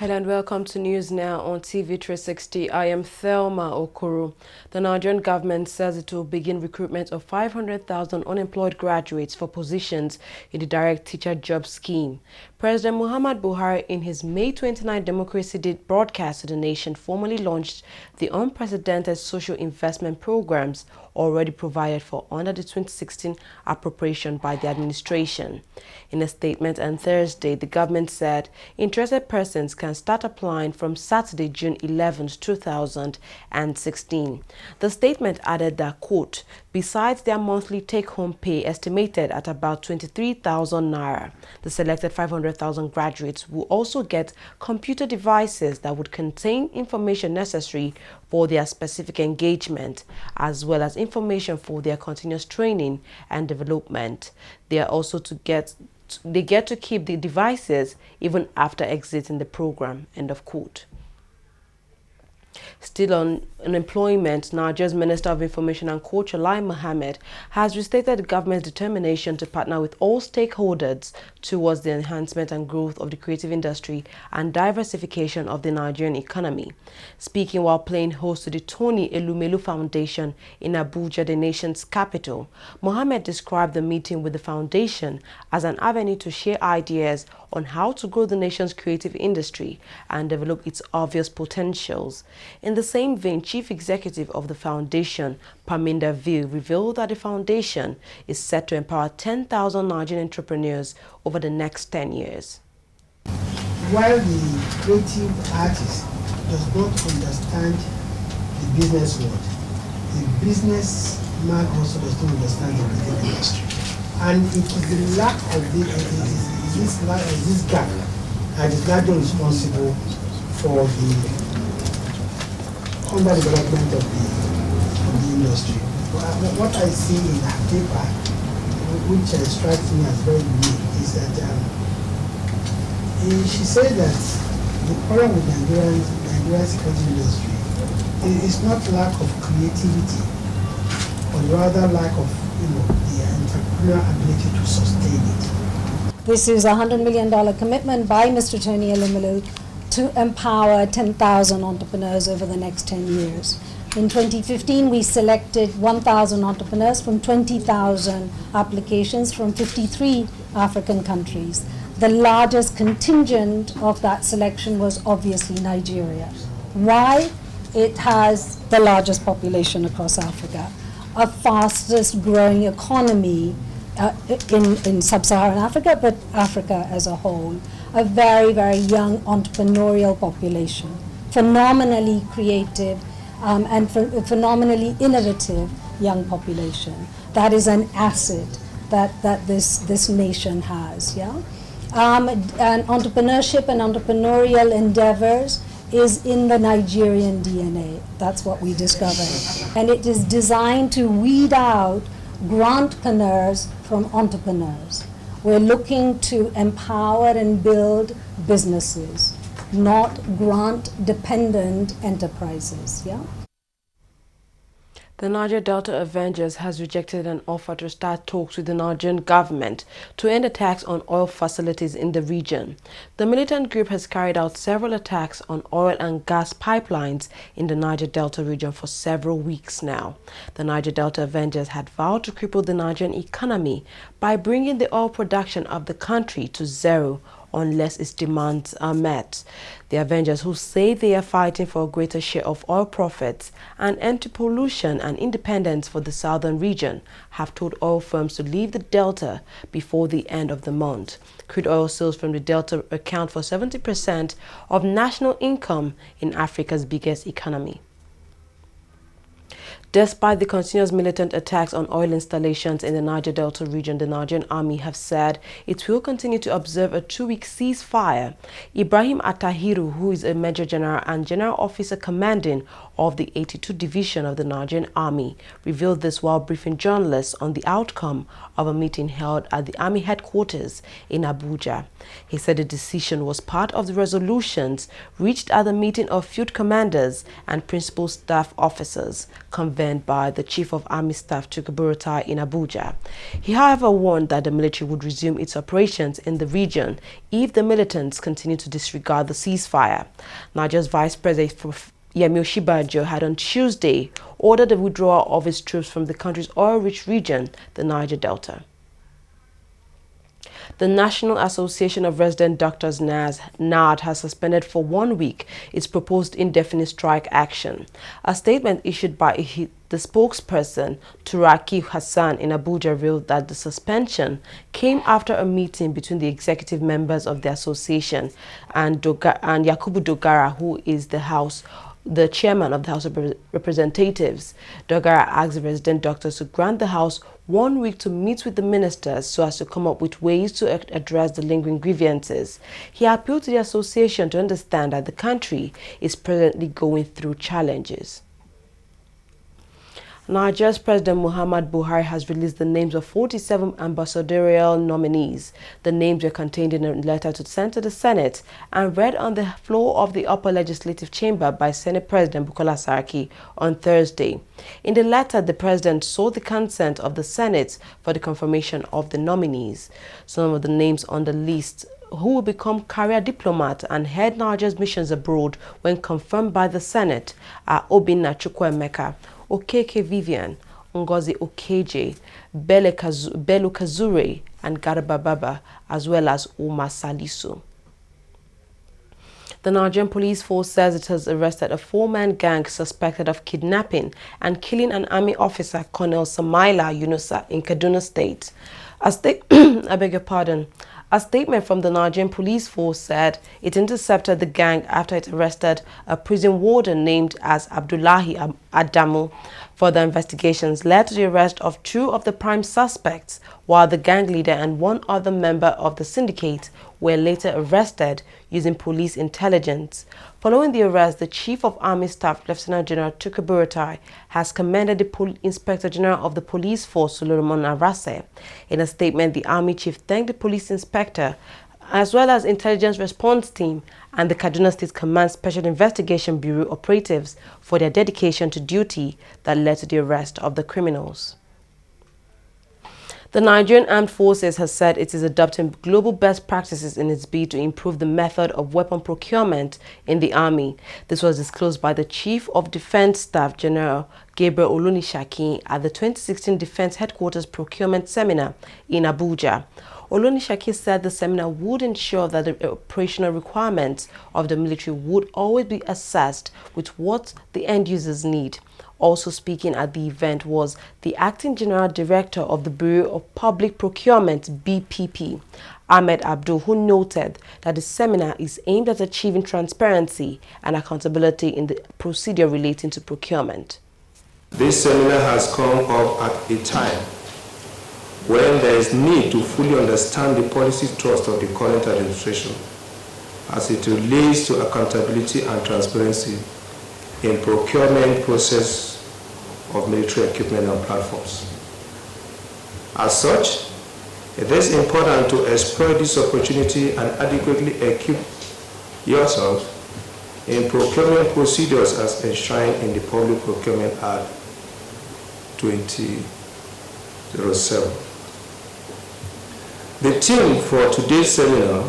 Hello and welcome to News Now on TV360. I am Thelma Okoro. The Nigerian government says it will begin recruitment of 500,000 unemployed graduates for positions in the direct teacher job scheme. President Muhammad Buhari, in his May 29 Democracy Day broadcast to the nation, formally launched the unprecedented social investment programs already provided for under the 2016 appropriation by the administration. In a statement on Thursday, the government said interested persons can start applying from Saturday, June 11, 2016. The statement added that, quote, besides their monthly take-home pay estimated at about 23,000 naira, the selected 500,000 graduates will also get computer devices that would contain information necessary for their specific engagement, as well as information for their continuous training and development. They get to keep the devices even after exiting the program, end of quote. Still on unemployment, Nigeria's Minister of Information and Culture, Lai Mohammed, has restated the government's determination to partner with all stakeholders towards the enhancement and growth of the creative industry and diversification of the Nigerian economy. Speaking while playing host to the Tony Elumelu Foundation in Abuja, the nation's capital, Mohammed described the meeting with the foundation as an avenue to share ideas on how to grow the nation's creative industry and develop its obvious potentials. In the same vein, Chief Executive of the foundation, Parminder Ville, revealed that the foundation is set to empower 10,000 Nigerian entrepreneurs over the next 10 years. While the creative artist does not understand the business world, the business man also does not understand the creative industry. And it is the lack of this gap that is largely responsible for the underdevelopment of the industry. What I see in her paper, which strikes me as very unique, is that she said that the problem with Nigeria's creative industry is not lack of creativity, but rather lack of the entrepreneurial ability to sustain it. This is a $100 million commitment by Mr. Tony Elumelu to empower 10,000 entrepreneurs over the next 10 years. In 2015, we selected 1,000 entrepreneurs from 20,000 applications from 53 African countries. The largest contingent of that selection was obviously Nigeria. Why? It has the largest population across Africa, a fastest growing economy in sub-Saharan Africa, but Africa as a whole. A very, very young entrepreneurial population, phenomenally creative and phenomenally innovative young population. That is an asset that this nation has. Yeah, and entrepreneurship and entrepreneurial endeavors is in the Nigerian DNA. That's what we discovered, and it is designed to weed out grantpreneurs from entrepreneurs. We're looking to empower and build businesses, not grant-dependent enterprises. Yeah. The Niger Delta Avengers has rejected an offer to start talks with the Nigerian government to end attacks on oil facilities in the region. The militant group has carried out several attacks on oil and gas pipelines in the Niger Delta region for several weeks now. The Niger Delta Avengers had vowed to cripple the Nigerian economy by bringing the oil production of the country to zero unless its demands are met. The Avengers, who say they are fighting for a greater share of oil profits and end to pollution and independence for the southern region, have told oil firms to leave the Delta before the end of the month. Crude oil sales from the Delta account for 70% of national income in Africa's biggest economy. Despite the continuous militant attacks on oil installations in the Niger Delta region, the Nigerian Army have said it will continue to observe a 2-week ceasefire. Ibrahim Atahiru, who is a Major General and General Officer commanding of the 82 Division of the Nigerian Army, revealed this while briefing journalists on the outcome of a meeting held at the Army headquarters in Abuja. He said the decision was part of the resolutions reached at the meeting of field commanders and principal staff officers convened event by the Chief of Army Staff Tukur in Abuja. He, however, warned that the military would resume its operations in the region if the militants continue to disregard the ceasefire. Nigeria's Vice President Yemi Osinbajo had on Tuesday ordered the withdrawal of his troops from the country's oil-rich region, the Niger Delta. The National Association of Resident Doctors NARD has suspended for 1 week its proposed indefinite strike action. A statement issued by the spokesperson Turaki Hassan in Abuja revealed that the suspension came after a meeting between the executive members of the association and Yakubu Dogara, who is the chairman of the House of Representatives. Dogara asked the resident doctors to grant the House 1 week to meet with the ministers so as to come up with ways to address the lingering grievances. He appealed to the association to understand that the country is presently going through challenges. Nigeria's President Muhammad Buhari has released the names of 47 ambassadorial nominees. The names were contained in a letter sent to the Senate and read on the floor of the upper legislative chamber by Senate President Bukola Saraki on Thursday. In the letter, the president sought the consent of the Senate for the confirmation of the nominees. Some of the names on the list who will become career diplomat and head Nigeria's missions abroad when confirmed by the Senate are Obinna Chukwuemeka, Okeke Vivian, Ngozi Okeje, Bello Kazure, and Garba Baba, as well as Umar Salisu. The Nigerian police force says it has arrested a 4-man gang suspected of kidnapping and killing an army officer, Colonel Samaila Yunusa, in Kaduna State. A statement from the Nigerian police force said it intercepted the gang after it arrested a prison warden named as Abdullahi Adamu. Further investigations led to the arrest of 2 of the prime suspects, while the gang leader and 1 other member of the syndicate were later arrested using police intelligence. Following the arrest, the Chief of Army Staff, Lieutenant General Tukur Buratai, has commended the Inspector General of the Police Force, Solomon Arase. In a statement, the Army Chief thanked the police inspector, as well as Intelligence Response Team and the Kaduna State Command Special Investigation Bureau operatives for their dedication to duty that led to the arrest of the criminals. The Nigerian Armed Forces has said it is adopting global best practices in its bid to improve the method of weapon procurement in the Army. This was disclosed by the Chief of Defense Staff, General Gabriel Olunishakin, at the 2016 Defense Headquarters Procurement Seminar in Abuja. Olunishakin said the seminar would ensure that the operational requirements of the military would always be assessed with what the end users need. Also speaking at the event was the Acting General Director of the Bureau of Public Procurement, BPP, Ahmed Abdul, who noted that the seminar is aimed at achieving transparency and accountability in the procedure relating to procurement. This seminar has come up at a time when there is need to fully understand the policy thrust of the current administration as it relates to accountability and transparency in procurement process of military equipment and platforms. As such, it is important to exploit this opportunity and adequately equip yourself in procurement procedures as enshrined in the Public Procurement Act 2007. The theme for today's seminar,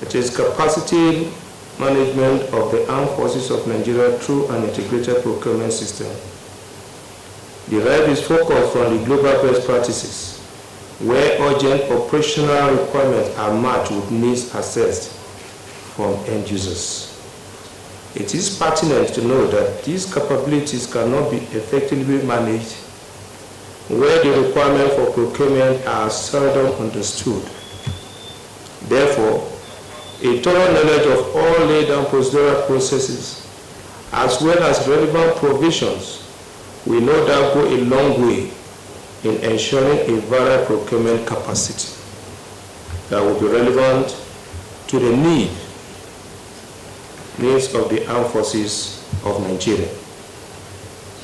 it is capacity management of the armed forces of Nigeria through an integrated procurement system. The right is focused on the global best practices, where urgent operational requirements are matched with needs assessed from end users. It is pertinent to note that these capabilities cannot be effectively managed where the requirements for procurement are seldom understood. Therefore, a thorough knowledge of all laid down procedural processes, as well as relevant provisions, will no doubt go a long way in ensuring a varied procurement capacity that will be relevant to the needs of the armed forces of Nigeria.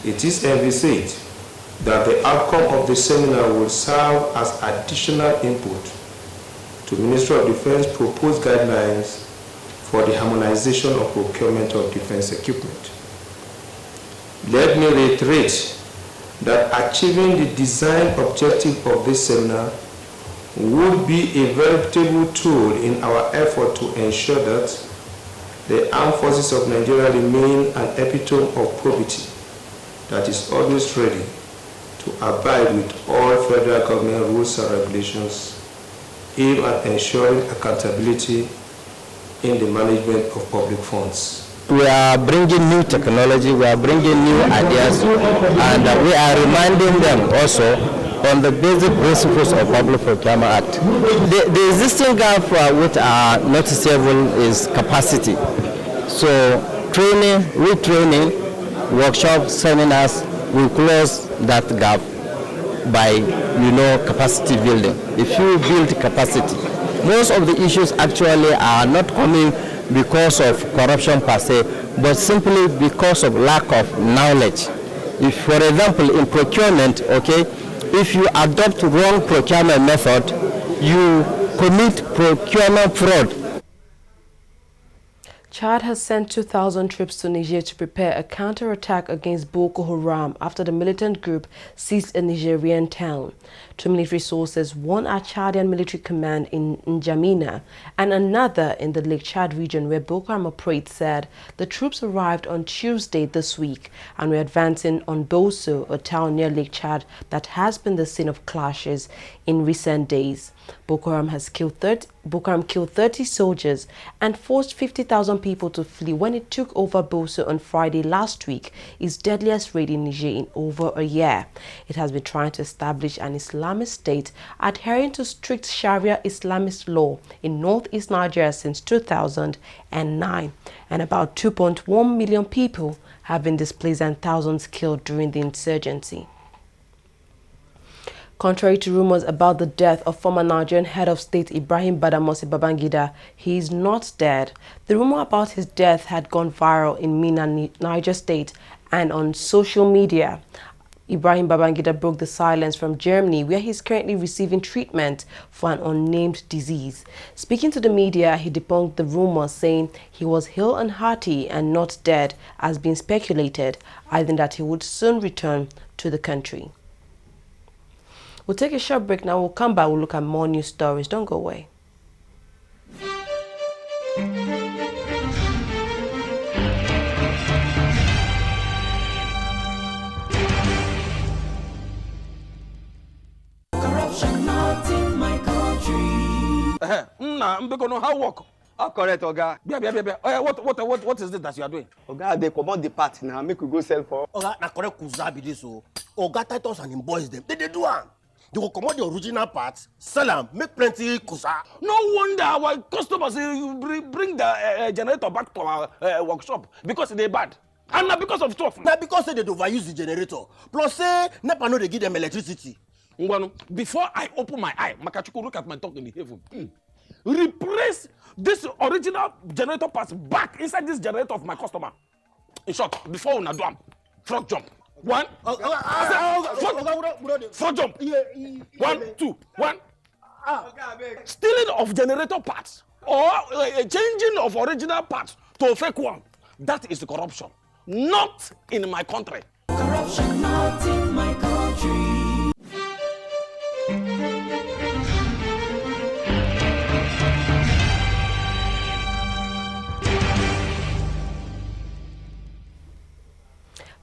It is envisaged that the outcome of the seminar will serve as additional input to Ministry of Defense proposed guidelines for the harmonization of procurement of defense equipment. Let me reiterate that achieving the design objective of this seminar would be a veritable tool in our effort to ensure that the armed forces of Nigeria remain an epitome of probity that is always ready to abide with all federal government rules and regulations aimed at ensuring accountability in the management of public funds. We are bringing new technology, we are bringing new ideas, and we are reminding them also on the basic principles of Public Procurement Act. The existing gap which are noticeable is capacity. So training, retraining, workshops, seminars will close that gap by, capacity building. If you build capacity, most of the issues actually are not coming because of corruption per se, but simply because of lack of knowledge. If, for example, in procurement, if you adopt wrong procurement method, you commit procurement fraud. Chad has sent 2,000 troops to Niger to prepare a counterattack against Boko Haram after the militant group seized a Nigerian town. Two military sources, one at Chadian military command in N'Djamena and another in the Lake Chad region where Boko Haram operates, said the troops arrived on Tuesday this week and were advancing on Boso, a town near Lake Chad that has been the scene of clashes in recent days. Boko Haram killed 30 soldiers and forced 50,000 people to flee when it took over Boso on Friday last week, its deadliest raid in Niger in over a year. It has been trying to establish an Islamist state adhering to strict Sharia Islamist law in northeast Nigeria since 2009, and about 2.1 million people have been displaced and thousands killed during the insurgency. Contrary to rumors about the death of former Nigerian head of state Ibrahim Badamasi Babangida, he is not dead. The rumor about his death had gone viral in Minna, Niger State, and on social media. Ibrahim Babangida broke the silence from Germany, where he is currently receiving treatment for an unnamed disease. Speaking to the media, he debunked the rumor, saying he was hale and hearty and not dead, as been speculated, adding that he would soon return to the country. We'll take a short break now. We'll come back. We'll look at more news stories. Don't go away. Corruption not in my country. How work? Oh, correct, Oga. What is it that you are doing? Oga, they come out the part now. Make we go sell for. Oga, na correct kuzabi this so. Oga Titus and him boys them. They do one. They will come out the original parts, sell them, make plenty kusa. No wonder our customers bring the generator back to our workshop because they're bad. And not because of stuff. Now because they overuse the generator. Plus say NEPA no they give them electricity. Before I open my eye, Makachuku look at my talk in the heaven. Replace this original generator parts back inside this generator of my customer. In short, before we do frog jump. One. Frog jump. 1, 2, 1. Stealing of generator parts or changing of original parts to a fake one. That is the corruption. Not in my country. Corruption not in my country.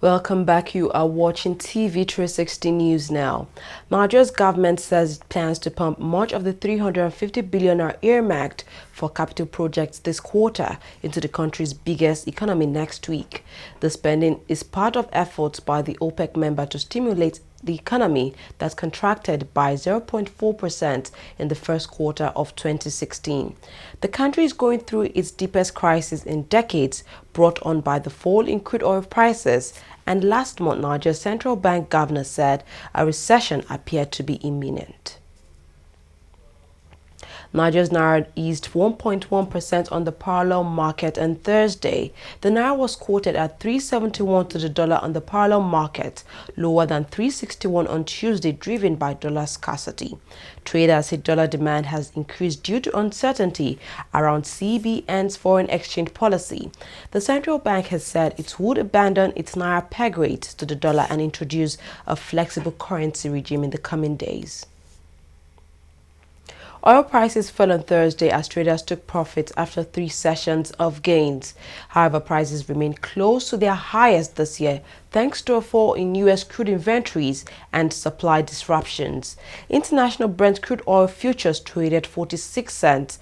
Welcome back. You are watching TV360 News now. Nigeria's government says it plans to pump much of the 350 billion earmarked for capital projects this quarter into the country's biggest economy next week. The spending is part of efforts by the OPEC member to stimulate the economy that's contracted by 0.4% in the first quarter of 2016. The country is going through its deepest crisis in decades, brought on by the fall in crude oil prices, and last month Nigeria's central bank governor said a recession appeared to be imminent. Nigeria's naira eased 1.1% on the parallel market on Thursday. The naira was quoted at 371 to the dollar on the parallel market, lower than 361 on Tuesday, driven by dollar scarcity. Traders say dollar demand has increased due to uncertainty around CBN's foreign exchange policy. The central bank has said it would abandon its naira peg rate to the dollar and introduce a flexible currency regime in the coming days. Oil prices fell on Thursday as traders took profits after 3 sessions of gains. However, prices remain close to their highest this year thanks to a fall in U.S. crude inventories and supply disruptions. International Brent crude oil futures traded 46 cents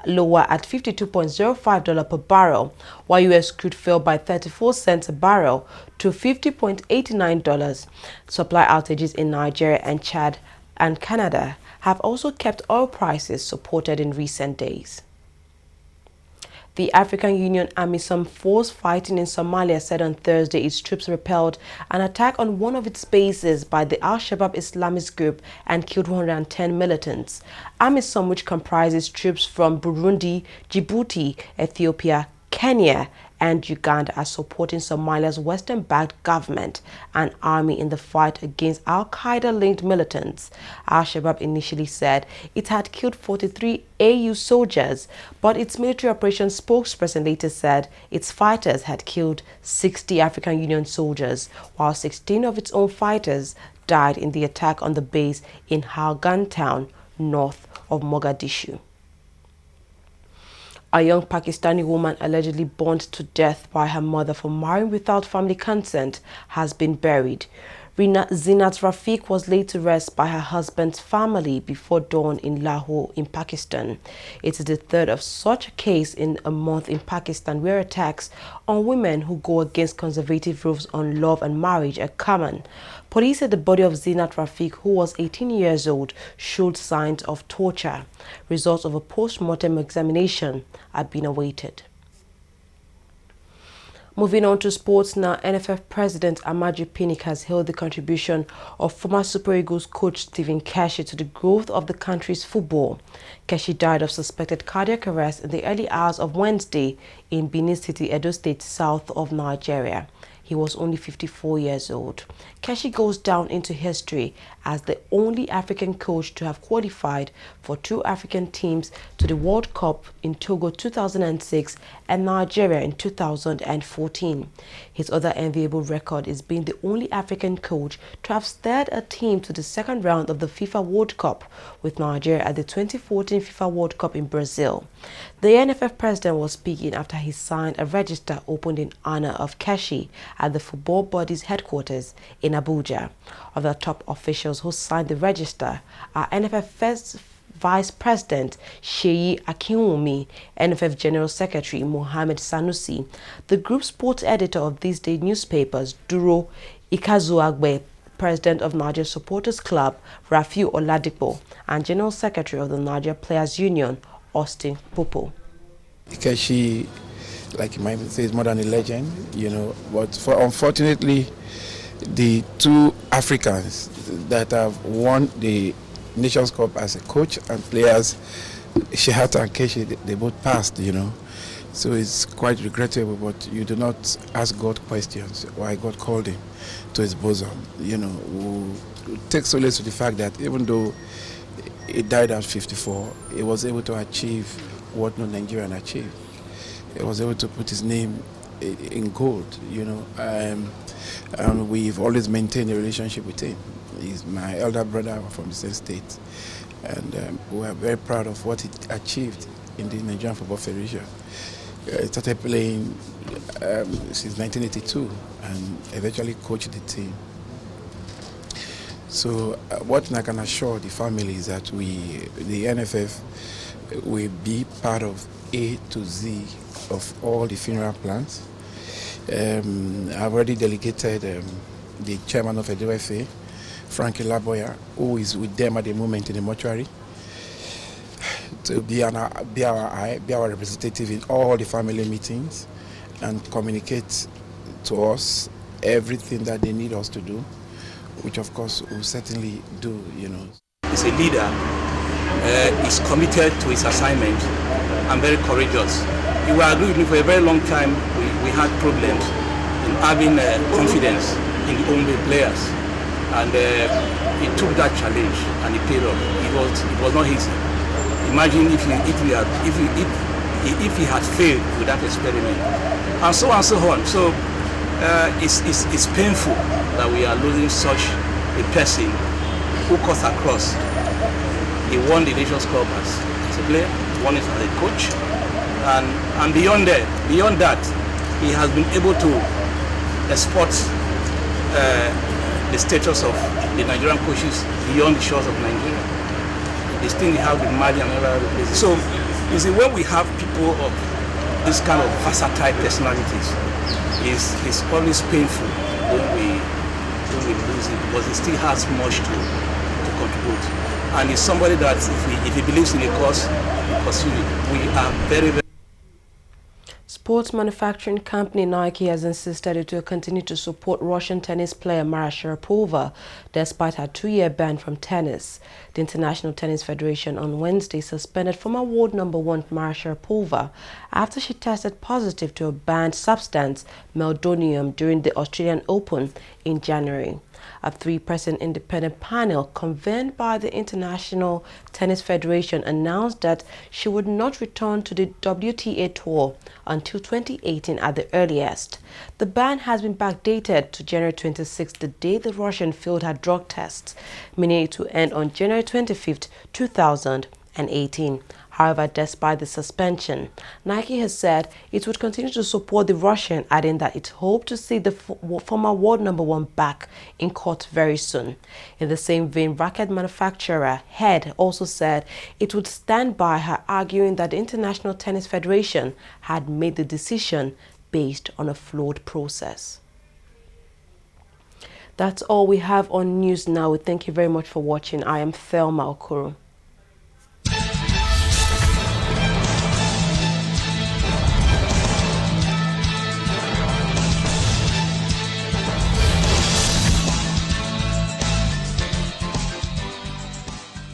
lower at $52.05 per barrel, while U.S. crude fell by 34 cents a barrel to $50.89. Supply outages in Nigeria and Chad and Canada have also kept oil prices supported in recent days. The African Union AMISOM force fighting in Somalia said on Thursday its troops repelled an attack on one of its bases by the Al-Shabaab Islamist group and killed 110 militants. AMISOM, which comprises troops from Burundi, Djibouti, Ethiopia, Kenya, and Uganda, are supporting Somalia's Western-backed government and army in the fight against Al-Qaeda-linked militants. Al-Shabaab initially said it had killed 43 AU soldiers, but its military operations spokesperson later said its fighters had killed 60 African Union soldiers, while 16 of its own fighters died in the attack on the base in Halgan town, north of Mogadishu. A young Pakistani woman allegedly burned to death by her mother for marrying without family consent has been buried. Zinat Rafiq was laid to rest by her husband's family before dawn in Lahore in Pakistan. It is the third of such a case in a month in Pakistan where attacks on women who go against conservative rules on love and marriage are common. Police said the body of Zinat Rafiq, who was 18 years old, showed signs of torture. Results of a post-mortem examination are being awaited. Moving on to sports now, NFF President Amaju Pinnick has hailed the contribution of former Super Eagles coach Stephen Keshi to the growth of the country's football. Keshi died of suspected cardiac arrest in the early hours of Wednesday in Benin City, Edo State, south of Nigeria. He was only 54 years old. Keshi goes down into history as the only African coach to have qualified for 2 African teams to the World Cup in Togo 2006 and Nigeria in 2014. His other enviable record is being the only African coach to have steered a team to the second round of the FIFA World Cup with Nigeria at the 2014 FIFA World Cup in Brazil. The NFF president was speaking after he signed a register opened in honor of Keshi at the football body's headquarters in Abuja. Other top officials who signed the register are NFF First Vice President Sheyi Akinwumi, NFF General Secretary Mohammed Sanusi, the group sports editor of these day newspapers Duro Ikazuagbe, President of Nigeria Supporters Club Rafiu Oladipo, and General Secretary of the Nigeria Players Union Austin Popo. Keshi, like you might say, is more than a legend, you know, but unfortunately, the 2 Africans that have won the Nations Cup as a coach and players, Shehata and Keshi, they both passed, you know. So it's quite regrettable, but you do not ask God questions why God called him to his bosom, you know. We'll take solace to the fact that even though he died at 54, he was able to achieve what no Nigerian achieved. He was able to put his name in gold, you know. And we've always maintained a relationship with him. He's my elder brother from the same state. And we are very proud of what he achieved in the Nigerian Football Federation. He started playing since 1982 and eventually coached the team. So what I can assure the family is that the NFF, will be part of A to Z of all the funeral plans. I've already delegated the chairman of the DFA, Frankie Laboya, who is with them at the moment in the mortuary, to be our representative in all the family meetings and communicate to us everything that they need us to do, which of course we'll certainly do, you know. He's a leader is committed to his assignment and very courageous. You will agree with me, for a very long time we had problems in having confidence in the Ombe players, and he took that challenge and he paid off. It was not easy. Imagine if he had failed with that experiment, and so on. So it's painful that we are losing such a person who cuts across. He won the Nations Cup as a player, won it as a coach, and beyond that, he has been able to export the status of the Nigerian coaches beyond the shores of Nigeria. This thing we have in Mali and other places. So, you see, when we have people of this kind of versatile personalities, it's always painful when we lose it, because it still has much to contribute. And it's somebody that if he believes in a cause, he pursues it. We are very, very... Sports manufacturing company Nike has insisted it will continue to support Russian tennis player Maria Sharapova despite her 2-year ban from tennis. The International Tennis Federation on Wednesday suspended former world number 1 Maria Sharapova after she tested positive to a banned substance, meldonium, during the Australian Open in January. A 3-person independent panel convened by the International Tennis Federation announced that she would not return to the WTA Tour until 2018 at the earliest. The ban has been backdated to January 26, the day the Russian failed her drug tests, meaning it will end on January 25, 2018. However, despite the suspension, Nike has said it would continue to support the Russian, adding that it hoped to see the former world number 1 back in court very soon. In the same vein, racket manufacturer Head also said it would stand by her, arguing that the International Tennis Federation had made the decision based on a flawed process. That's all we have on News Now. Thank you very much for watching. I am Thelma Okoro.